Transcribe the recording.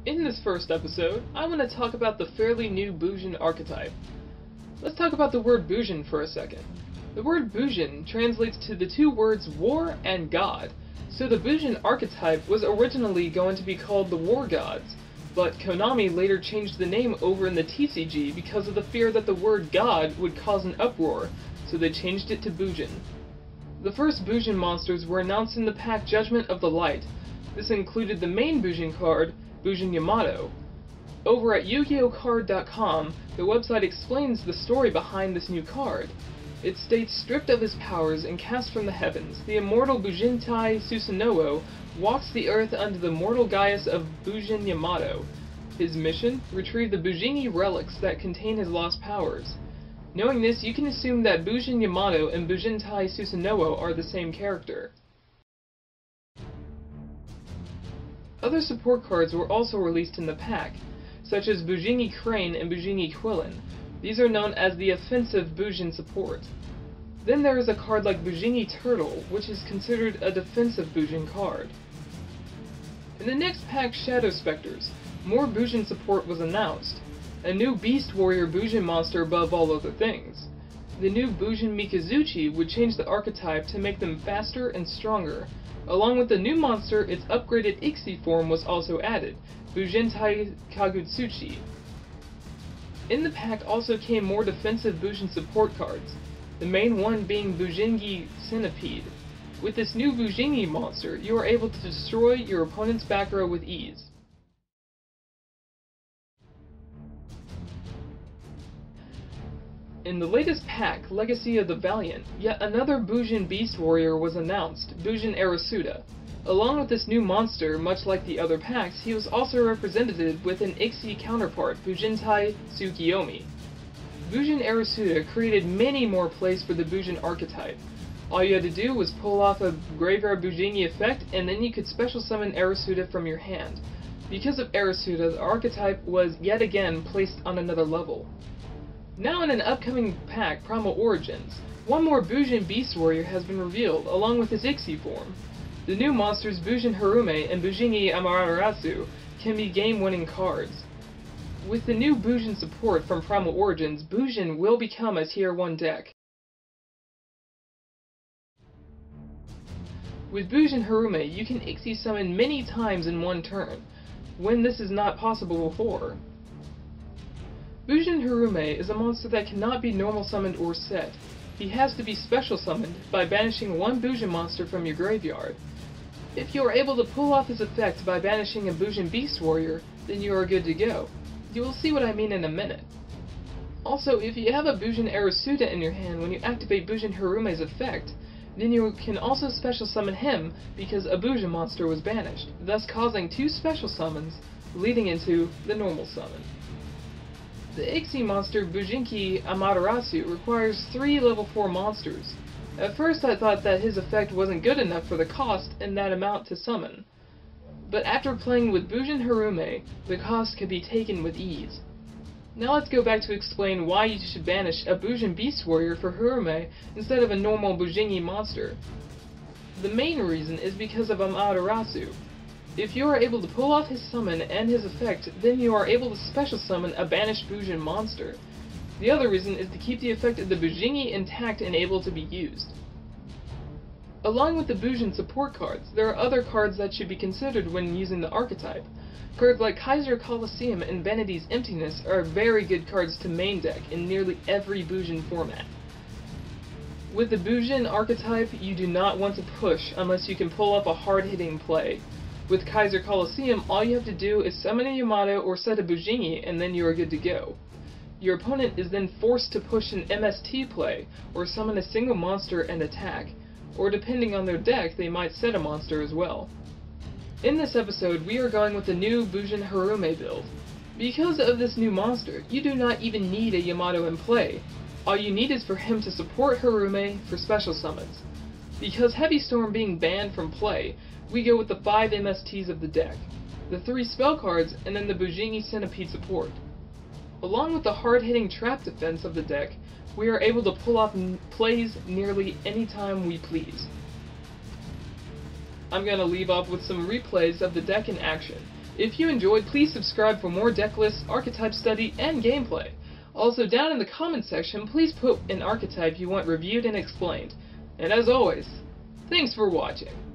In this first episode, I want to talk about the fairly new Bujin archetype. Let's talk about the word Bujin for a second. The word Bujin translates to the two words war and god, so the Bujin archetype was originally going to be called the War Gods, but Konami later changed the name over in the TCG because of the fear that the word god would cause an uproar, so they changed it to Bujin. The first Bujin monsters were announced in the pack Judgment of the Light. This included the main Bujin card, Bujin Yamato. Over at YuGiOhCard.com, the website explains the story behind this new card. It states, stripped of his powers and cast from the heavens, the immortal Bujintai Susanoo walks the earth under the mortal guise of Bujin Yamato. His mission? Retrieve the Bujini relics that contain his lost powers. Knowing this, you can assume that Bujin Yamato and Bujintai Susanoo are the same character. Other support cards were also released in the pack, such as Bujini Crane and Bujini Quillin. These are known as the offensive Bujin support. Then there is a card like Bujini Turtle, which is considered a defensive Bujin card. In the next pack, Shadow Spectres, more Bujin support was announced. A new Beast Warrior Bujin monster above all other things. The new Bujin Mikazuchi would change the archetype to make them faster and stronger. Along with the new monster, its upgraded Ixi form was also added, Bujintai Kagutsuchi. In the pack also came more defensive Bujin support cards, the main one being Bujingi Centipede. With this new Bujingi monster, you are able to destroy your opponent's back row with ease. In the latest pack, Legacy of the Valiant, yet another Bujin Beast Warrior was announced, Bujin Arasuda. Along with this new monster, much like the other packs, he was also represented with an Ixi counterpart, Bujintai Tsukiyomi. Bujin Arasuda created many more plays for the Bujin archetype. All you had to do was pull off a Graveyard Bujingi effect, and then you could special summon Arasuda from your hand. Because of Arasuda, the archetype was yet again placed on another level. Now in an upcoming pack, Primal Origins, one more Bujin Beast Warrior has been revealed, along with his Ixi form. The new monsters Bujin Harume and Bujingi Amaterasu can be game-winning cards. With the new Bujin support from Primal Origins, Bujin will become a Tier 1 deck. With Bujin Harume, you can Ixi summon many times in one turn, when this is not possible before. Bujin Harume is a monster that cannot be normal summoned or set. He has to be special summoned by banishing one Bujin monster from your graveyard. If you are able to pull off his effect by banishing a Bujin Beast Warrior, then you are good to go. You will see what I mean in a minute. Also, if you have a Bujin Arasuda in your hand when you activate Bujin Harume's effect, then you can also special summon him because a Bujin monster was banished, thus causing two special summons, leading into the normal summon. The Ixi monster Bujinki Amaterasu requires 3 level 4 monsters. At first I thought that his effect wasn't good enough for the cost and that amount to summon. But after playing with Bujin Harume, the cost could be taken with ease. Now let's go back to explain why you should banish a Bujin Beast Warrior for Harume instead of a normal Bujingi monster. The main reason is because of Amaterasu. If you are able to pull off his summon and his effect, then you are able to special summon a banished Bujin monster. The other reason is to keep the effect of the Bujingi intact and able to be used. Along with the Bujin support cards, there are other cards that should be considered when using the archetype. Cards like Kaiser Colosseum and Vanity's Emptiness are very good cards to main deck in nearly every Bujin format. With the Bujin archetype, you do not want to push unless you can pull up a hard-hitting play. With Kaiser Colosseum, all you have to do is summon a Yamato or set a Bujingi, and then you are good to go. Your opponent is then forced to push an MST play, or summon a single monster and attack, or depending on their deck, they might set a monster as well. In this episode, we are going with the new Bujin Harume build. Because of this new monster, you do not even need a Yamato in play. All you need is for him to support Harume for special summons. Because Heavy Storm being banned from play, we go with the 5 MSTs of the deck, the 3 spell cards, and then the Bujingi Centipede support. Along with the hard-hitting trap defense of the deck, we are able to pull off plays nearly any time we please. I'm going to leave off with some replays of the deck in action. If you enjoyed, please subscribe for more deck lists, archetype study, and gameplay. Also, down in the comments section, please put an archetype you want reviewed and explained. And as always, thanks for watching.